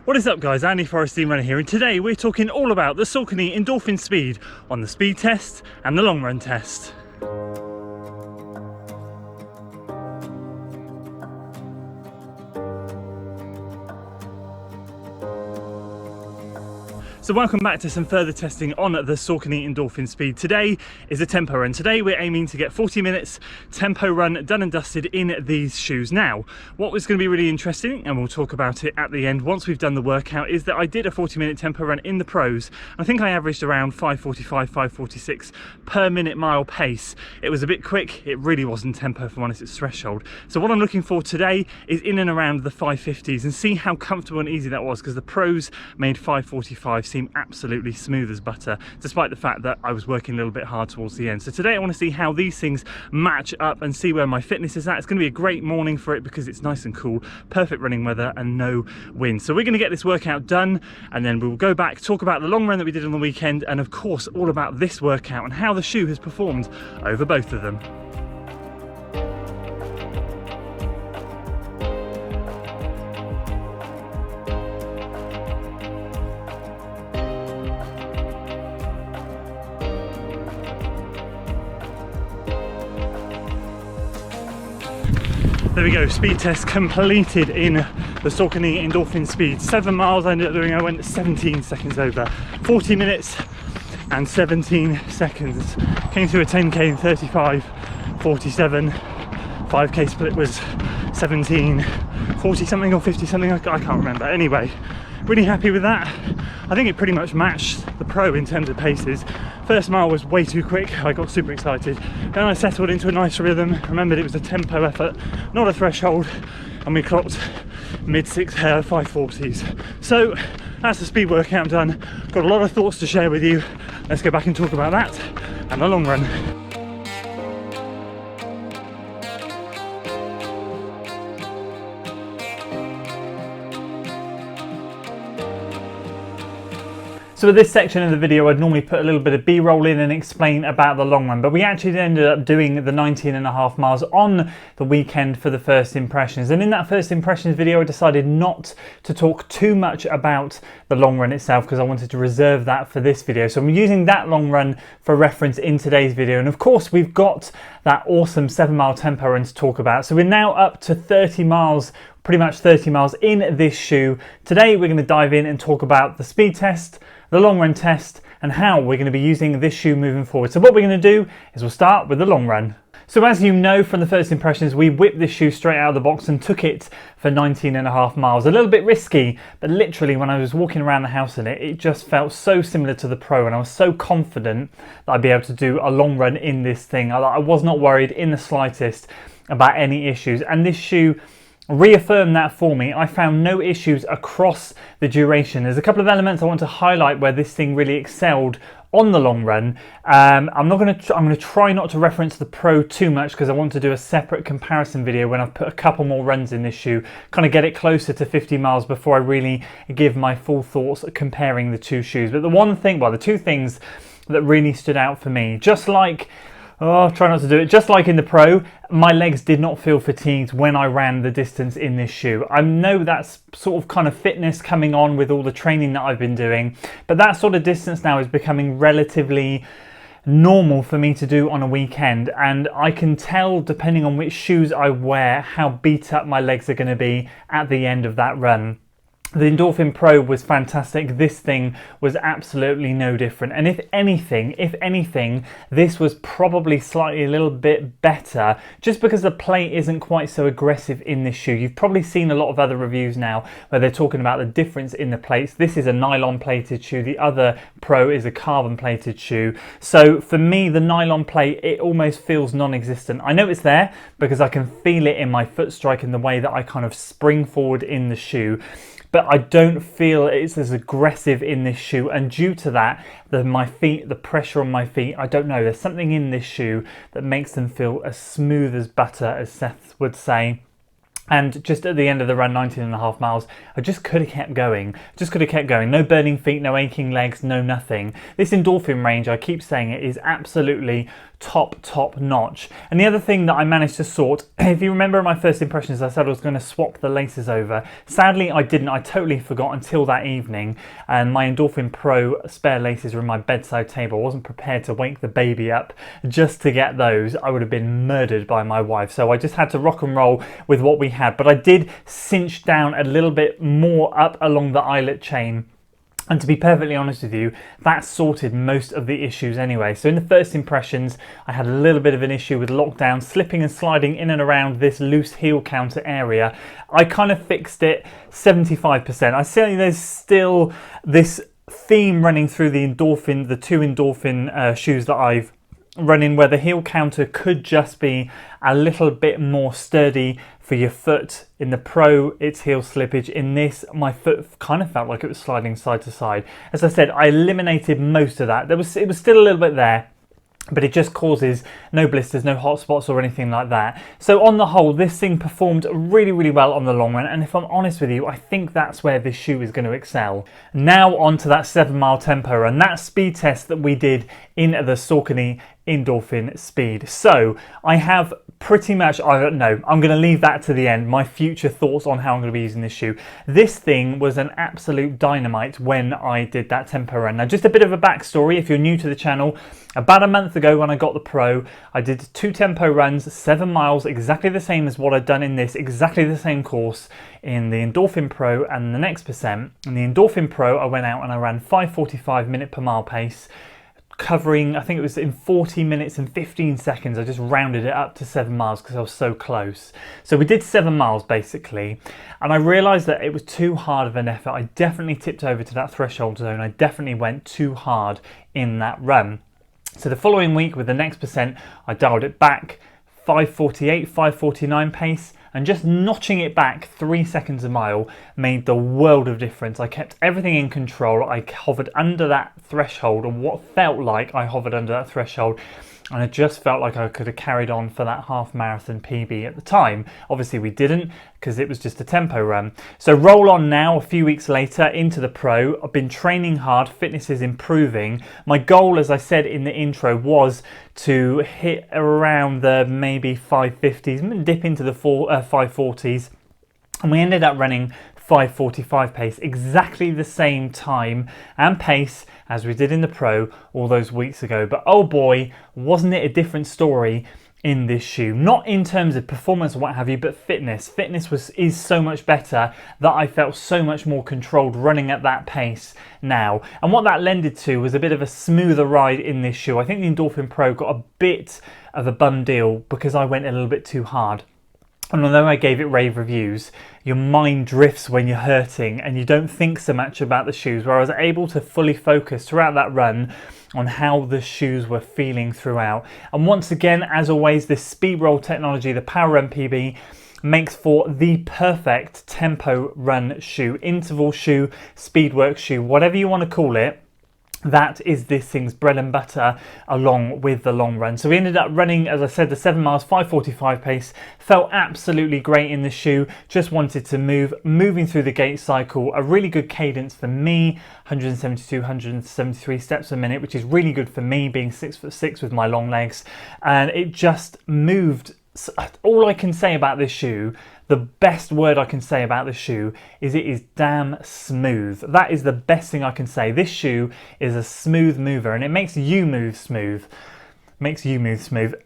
What is up guys, Andy Forrestine Runner here, and today we're talking all about the Saucony Endorphin Speed on the speed test and the long run test. So welcome back to some further testing on the Saucony Endorphin Speed. Today is a tempo run. Today we're aiming to get 40 minutes tempo run done and dusted in these shoes. Now, what was going to be really interesting, and we'll talk about it at the end once we've done the workout, is that I did a 40-minute tempo run in the pros. I think I averaged around 5:45, 5:46 per minute mile pace. It was a bit quick. It really wasn't tempo for its threshold. So what I'm looking for today is in and around the 5:50s and see how comfortable and easy that was, because the pros made 5:45 seem absolutely smooth as butter, despite the fact that I was working a little bit hard towards the end. So today I want to see how these things match up and see where my fitness is at. It's going to be a great morning for it because it's nice and cool, perfect running weather and no wind. So we're going to get this workout done, and then we'll go back, talk about the long run that we did on the weekend, and of course all about this workout and how the shoe has performed over both of them. There we go, speed test completed in the Saucony Endorphin Speed. 7 miles I ended up doing, I went 17 seconds over. 40 minutes and 17 seconds. Came through a 10k in 35:47. 5k split was 17:40 something or 50 something, I can't remember. Anyway, really happy with that. I think it pretty much matched the pro in terms of paces. First mile was way too quick, I got super excited. Then I settled into a nice rhythm, remembered it was a tempo effort, not a threshold, and we clocked mid-6 5:40s. So that's the speed workout done. Got a lot of thoughts to share with you. Let's go back and talk about that and the long run. So with this section of the video, I'd normally put a little bit of B-roll in and explain about the long run, but we actually ended up doing the 19.5 miles on the weekend for the first impressions. And in that first impressions video, I decided not to talk too much about the long run itself because I wanted to reserve that for this video. So I'm using that long run for reference in today's video. And of course, we've got that awesome 7-mile tempo run to talk about. So we're now up to 30 miles, pretty much 30 miles in this shoe. Today, we're going to dive in and talk about the speed test, the long run test, and how we're going to be using this shoe moving forward. So what we're going to do is we'll start with the long run. So as you know from the first impressions, we whipped this shoe straight out of the box and took it for 19.5 miles. A little bit risky, but literally when I was walking around the house in it, it just felt so similar to the pro, and I was so confident that I'd be able to do a long run in this thing. I was not worried in the slightest about any issues, and this shoe reaffirmed that for me. I found no issues across the duration. There's a couple of elements I want to highlight where this thing really excelled on the long run. I'm going to try not to reference the pro too much because I want to do a separate comparison video when I've put a couple more runs in this shoe, kind of get it closer to 50 miles before I really give my full thoughts comparing the two shoes. But the two things that really stood out for me, just like try not to do it. Just like in the pro, my legs did not feel fatigued when I ran the distance in this shoe. I know that's sort of kind of fitness coming on with all the training that I've been doing, but that sort of distance now is becoming relatively normal for me to do on a weekend, and I can tell depending on which shoes I wear how beat up my legs are going to be at the end of that run. The Endorphin Pro was fantastic. This thing was absolutely no different. And if anything, this was probably slightly a little bit better just because the plate isn't quite so aggressive in this shoe. You've probably seen a lot of other reviews now where they're talking about the difference in the plates. This is a nylon plated shoe. The other Pro is a carbon plated shoe. So for me, the nylon plate, it almost feels non-existent. I know it's there because I can feel it in my foot strike in the way that I kind of spring forward in the shoe. But I don't feel it's as aggressive in this shoe, and due to that, the pressure on my feet, I don't know, there's something in this shoe that makes them feel as smooth as butter, as Seth would say. And just at the end of the run, 19.5 miles, I just could have kept going. No burning feet, no aching legs, no nothing. This endorphin range, I keep saying it, is absolutely top notch. And the other thing that I managed to sort, if you remember my first impressions, I said I was going to swap the laces over. Sadly, I didn't. I totally forgot until that evening. And my Endorphin Pro spare laces were on my bedside table. I wasn't prepared to wake the baby up just to get those. I would have been murdered by my wife. So I just had to rock and roll with what we had. But I did cinch down a little bit more up along the eyelet chain. And to be perfectly honest with you, that sorted most of the issues anyway. So in the first impressions, I had a little bit of an issue with lockdown, slipping and sliding in and around this loose heel counter area. I kind of fixed it 75%. I see there's still this theme running through the two endorphin shoes that I've running, where the heel counter could just be a little bit more sturdy for your foot. In the Pro, it's heel slippage. In this, my foot kind of felt like it was sliding side to side. As I said, I eliminated most of that. It was still a little bit there, but it just causes no blisters, no hot spots or anything like that. So on the whole, this thing performed really, really well on the long run. And if I'm honest with you, I think that's where this shoe is going to excel. Now on to that 7-mile tempo run, that speed test that we did in the Saucony Endorphin Speed. So I have pretty much, I don't know, I'm going to leave that to the end, my future thoughts on how I'm going to be using this shoe. This thing was an absolute dynamite when I did that tempo run. Now just a bit of a backstory if you're new to the channel. About a month ago when I got the Pro, I did 2 tempo runs, 7 miles, exactly the same as what I'd done in this, exactly the same course in the Endorphin Pro and the Next Percent. In the Endorphin Pro, I went out and I ran 5:45 minute per mile pace, covering, I think it was in 40 minutes and 15 seconds. I just rounded it up to 7 miles because I was so close. So we did 7 miles basically, and I realized that it was too hard of an effort. I definitely tipped over to that threshold zone. I definitely went too hard in that run. So the following week with the Next Percent, I dialed it back, 5:48, 5:49 pace, and just notching it back 3 seconds a mile made the world of difference. I kept everything in control. I hovered under that threshold, or what felt like I hovered under that threshold, and it just felt like I could have carried on for that half marathon PB at the time. Obviously we didn't, because it was just a tempo run. So roll on now, a few weeks later, into the Pro. I've been training hard, fitness is improving. My goal, as I said in the intro, was to hit around the maybe 550s, dip into the 540s, and we ended up running 5:45 pace, exactly the same time and pace as we did in the Pro all those weeks ago. But oh boy, wasn't it a different story in this shoe. Not in terms of performance or what have you, but fitness. Fitness is so much better that I felt so much more controlled running at that pace now. And what that lended to was a bit of a smoother ride in this shoe. I think the Endorphin Pro got a bit of a bum deal because I went a little bit too hard. And although I gave it rave reviews, your mind drifts when you're hurting and you don't think so much about the shoes, where I was able to fully focus throughout that run on how the shoes were feeling throughout. And once again, as always, this speed roll technology, the Power Run PB, makes for the perfect tempo run shoe, interval shoe, speed work shoe, whatever you want to call it. That is this thing's bread and butter along with the long run. So we ended up running, as I said, the 7 miles, 5:45 pace. Felt absolutely great in the shoe. Just wanted to moving through the gait cycle. A really good cadence for me, 172, 173 steps a minute, which is really good for me being 6'6" with my long legs. And it just moved. All I can say about this shoe, the best word I can say about this shoe is it is damn smooth. That is the best thing I can say. This shoe is a smooth mover and it makes you move smooth.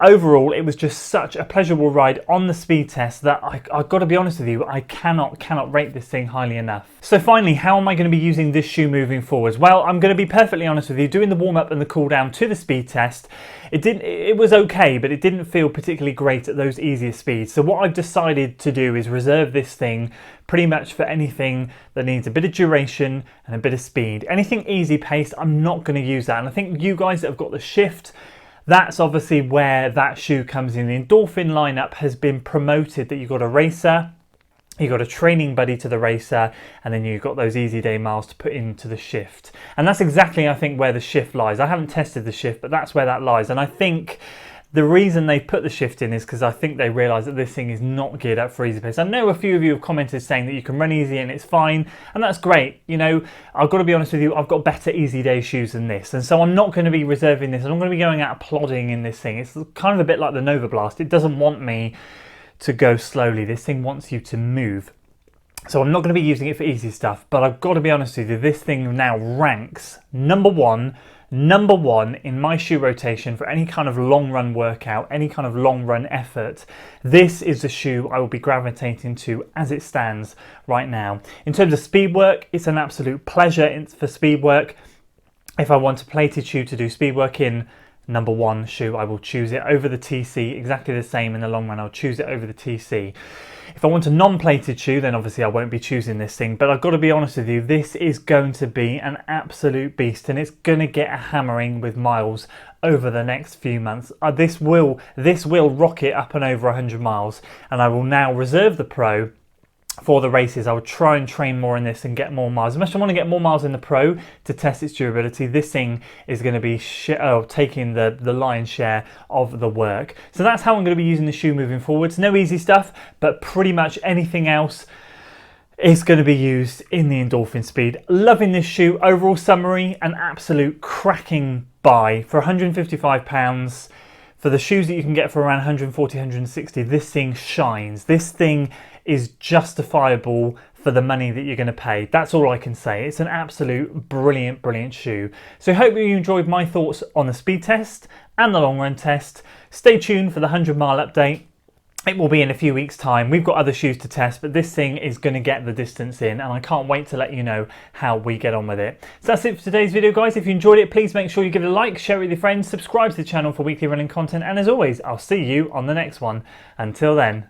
Overall, it was just such a pleasurable ride on the speed test that I've got to be honest with you, I cannot rate this thing highly enough. So finally, how am I going to be using this shoe moving forwards? Well, I'm going to be perfectly honest with you, doing the warm-up and the cool-down to the speed test, it was okay, but it didn't feel particularly great at those easier speeds. So what I've decided to do is reserve this thing pretty much for anything that needs a bit of duration and a bit of speed. Anything easy paced, I'm not going to use that. And I think you guys that have got the Shift, that's obviously where that shoe comes in. The Endorphin lineup has been promoted that you've got a racer, you've got a training buddy to the racer, and then you've got those easy day miles to put into the Shift. And that's exactly, I think, where the Shift lies. I haven't tested the Shift, but that's where that lies. And I think The reason they put the shift in is because I think they realise that this thing is not geared up for easy pace. I know a few of you have commented saying that you can run easy and it's fine, and that's great. You know, I've got to be honest with you, I've got better easy day shoes than this, and so I'm not going to be reserving this. I'm not going to be going out plodding in this thing. It's kind of a bit like the Nova Blast. It doesn't want me to go slowly. This thing wants you to move. So I'm not going to be using it for easy stuff, but I've got to be honest with you, this thing now ranks number one in my shoe rotation for any kind of long run workout, any kind of long run effort. This is the shoe I will be gravitating to as it stands right now. In terms of speed work, it's an absolute pleasure for speed work. If I want a plated shoe to do speed work in, number one shoe, I will choose it over the TC, exactly the same in the long run. I'll choose it over the TC. If I want a non-plated shoe, then obviously I won't be choosing this thing, but I've got to be honest with you, this is going to be an absolute beast, and it's going to get a hammering with miles over the next few months. This will rocket up and over 100 miles, and I will now reserve the Pro for the races. I will try and train more in this and get more miles. As much as I want to get more miles in the Pro to test its durability, this thing is going to be taking the lion's share of the work. So that's how I'm going to be using the shoe moving forwards. No easy stuff, but pretty much anything else is going to be used in the Endorphin Speed. Loving this shoe. Overall summary, an absolute cracking buy for £155. For the shoes that you can get for around 140, 160, this thing shines. This thing is justifiable for the money that you're going to pay. That's all I can say. It's an absolute brilliant, brilliant shoe. So I hope you enjoyed my thoughts on the speed test and the long run test. Stay tuned for the 100-mile update. It will be in a few weeks' time. We've got other shoes to test, but this thing is going to get the distance in, and I can't wait to let you know how we get on with it. So that's it for today's video, guys. If you enjoyed it, please make sure you give it a like, share it with your friends, subscribe to the channel for weekly running content, and as always, I'll see you on the next one. Until then.